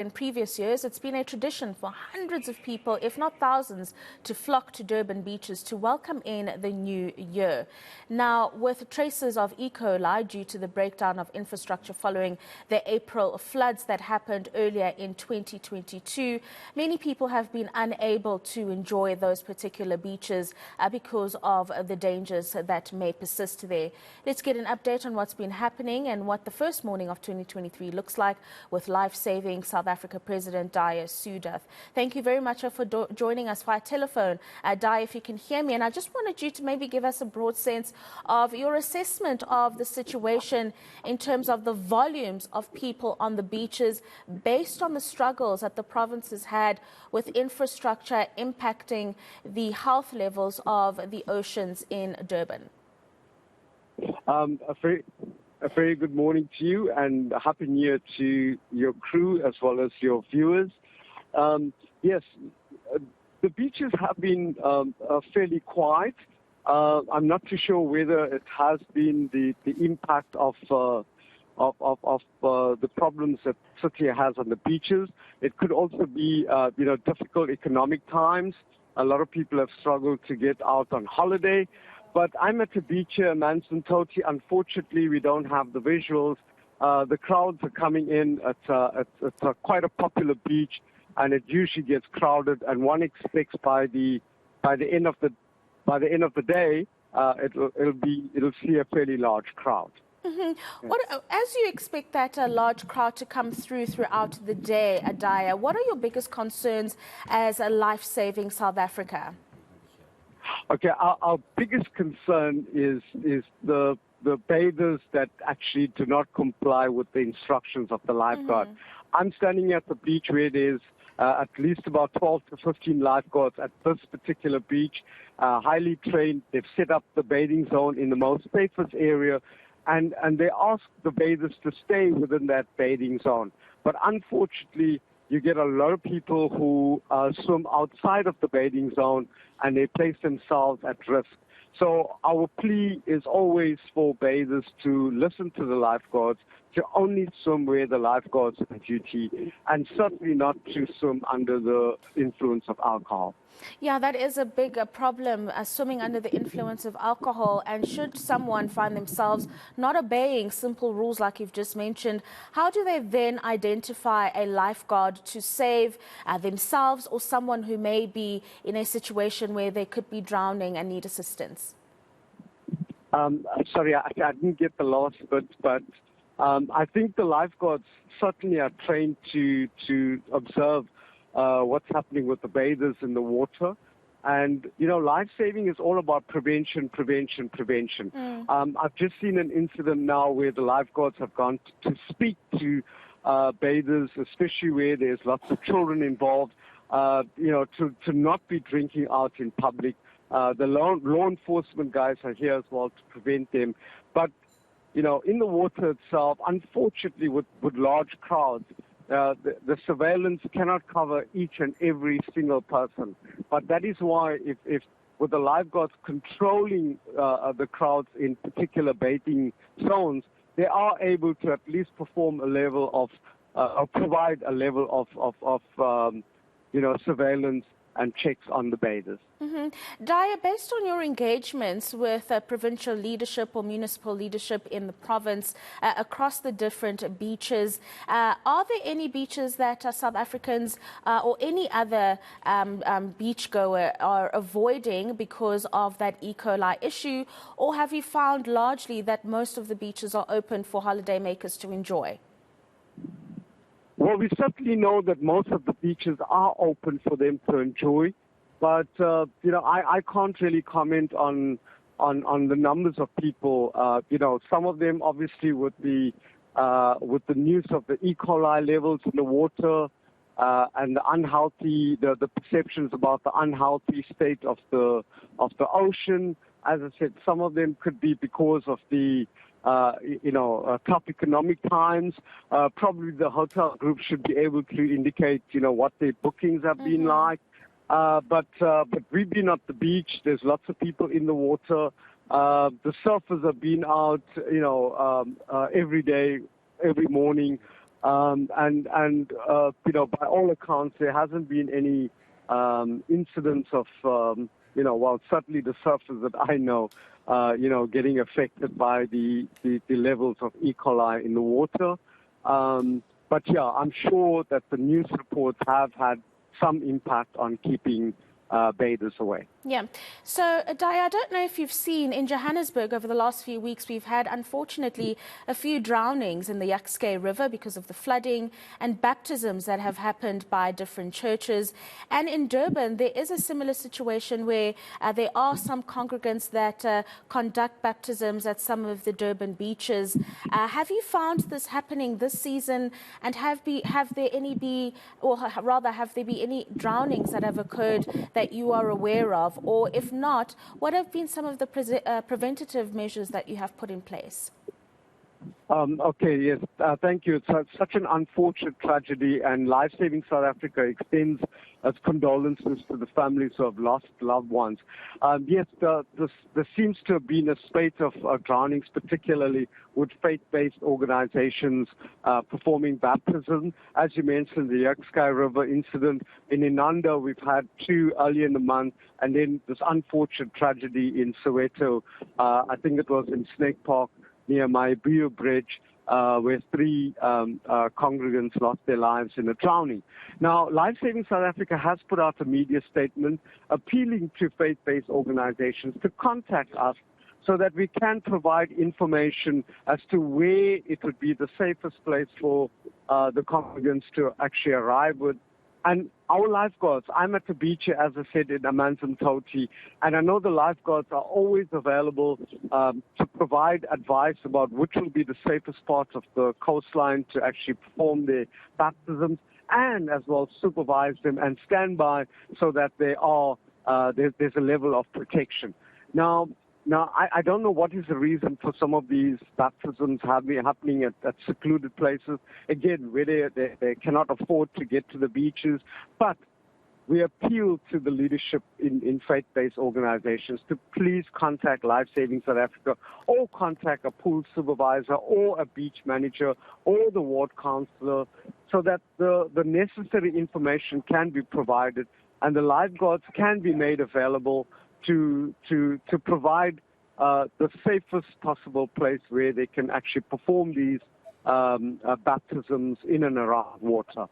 In previous years, it's been a tradition for hundreds of people, if not thousands, to flock to Durban beaches to welcome in the new year. Now, with traces of E. coli due to the breakdown of infrastructure following the April floods that happened earlier in 2022, many people have been unable to enjoy those particular beaches because of the dangers that may persist there. Let's get an update on what's been happening and what the first morning of 2023 looks like with Lifesaving South Africa President Dhaya Sewduth. Thank you very much for joining us via telephone. Dhaya, if you can hear me, and I just wanted you to maybe give us a broad sense of your assessment of the situation in terms of the volumes of people on the beaches based on the struggles that the province has had with infrastructure impacting the health levels of the oceans in Durban. A very good morning to you and a happy new year to your crew as well as your viewers. Yes, the beaches have been fairly quiet. I'm not too sure whether it has been the impact of the problems that city has on the beaches. It could also be difficult economic times. A lot of people have struggled to get out on holiday. But I'm at a beach here, Manson-Toti. Unfortunately, we don't have the visuals. The crowds are coming in. It's quite a popular beach, and it usually gets crowded. And one expects by the end of the day, it'll see a fairly large crowd. Mm-hmm. As you expect that large crowd to come throughout the day, Dhaya, what are your biggest concerns as a Lifesaving South Africa? Okay, our biggest concern is the bathers that actually do not comply with the instructions of the lifeguard. I'm standing at the beach where there's at least about 12 to 15 lifeguards at this particular beach, highly trained. They've set up the bathing zone in the most safest area, and they ask the bathers to stay within that bathing zone. But unfortunately, you get a lot of people who swim outside of the bathing zone, and they place themselves at risk. So our plea is always for bathers to listen to the lifeguards, to only swim where the lifeguards are on duty, and certainly not to swim under the influence of alcohol. Yeah, that is a big problem, swimming under the influence of alcohol. And should someone find themselves not obeying simple rules like you've just mentioned, how do they then identify a lifeguard to save themselves or someone who may be in a situation where they could be drowning and need assistance? Sorry, I didn't get the last bit, but I think the lifeguards certainly are trained to observe what's happening with the bathers in the water. And, life-saving is all about prevention. I've just seen an incident now where the lifeguards have gone to speak to bathers, especially where there's lots of children involved, to not be drinking out in public. The law enforcement guys are here as well to prevent them. But, in the water itself, unfortunately, with large crowds, the surveillance cannot cover each and every single person. But that is why if with the lifeguards controlling the crowds in particular bathing zones, they are able to at least perform a level of, provide a level of surveillance and checks on the bathers. Dhaya, based on your engagements with provincial leadership or municipal leadership in the province across the different beaches, are there any beaches that South Africans or any other beachgoer are avoiding because of that E. coli issue, or have you found largely that most of the beaches are open for holidaymakers to enjoy? Well, we certainly know that most of the beaches are open for them to enjoy, but I can't really comment on the numbers of people. Some of them obviously with the news of the E. coli levels in the water and the perceptions about the unhealthy state of the ocean. As I said, some of them could be because of the tough economic times. Probably the hotel group should be able to indicate, what their bookings have been like. But we've been at the beach. There's lots of people in the water. The surfers have been out, every day, every morning. By all accounts, there hasn't been any incidents of, well, certainly the surfers that I know, getting affected by the levels of E. coli in the water. But yeah, I'm sure that the news reports have had some impact on keeping bathers away. Yeah. So, Dhaya, I don't know if you've seen in Johannesburg over the last few weeks, we've had, unfortunately, a few drownings in the eNCA River because of the flooding and baptisms that have happened by different churches. And in Durban, there is a similar situation where there are some congregants that conduct baptisms at some of the Durban beaches. Have you found this happening this season? And have there been any drownings that have occurred that you are aware of? Or if not, what have been some of the preventative measures that you have put in place? Okay, yes, thank you. It's such an unfortunate tragedy, and Lifesaving South Africa extends its condolences to the families who have lost loved ones. Yes, there seems to have been a spate of drownings, particularly with faith-based organizations performing baptism. As you mentioned, the eNCA River incident. In Inanda, we've had 2 earlier in the month, and then this unfortunate tragedy in Soweto. I think it was in Snake Park, near Mayabuya Bridge, where 3 congregants lost their lives in a drowning. Now, Lifesaving South Africa has put out a media statement appealing to faith-based organizations to contact us so that we can provide information as to where it would be the safest place for the congregants to actually arrive with. And our lifeguards, I'm at the beach, as I said, in Amanzimtoti, and I know the lifeguards are always available to provide advice about which will be the safest parts of the coastline to actually perform their baptisms, and as well supervise them and stand by so that there's a level of protection. Now, I don't know what is the reason for some of these baptisms happening at secluded places, again, where they cannot afford to get to the beaches. But we appeal to the leadership in faith-based organizations to please contact Lifesaving South Africa, or contact a pool supervisor or a beach manager or the ward councillor, so that the necessary information can be provided and the lifeguards can be made available to provide the safest possible place where they can actually perform these baptisms in and around water.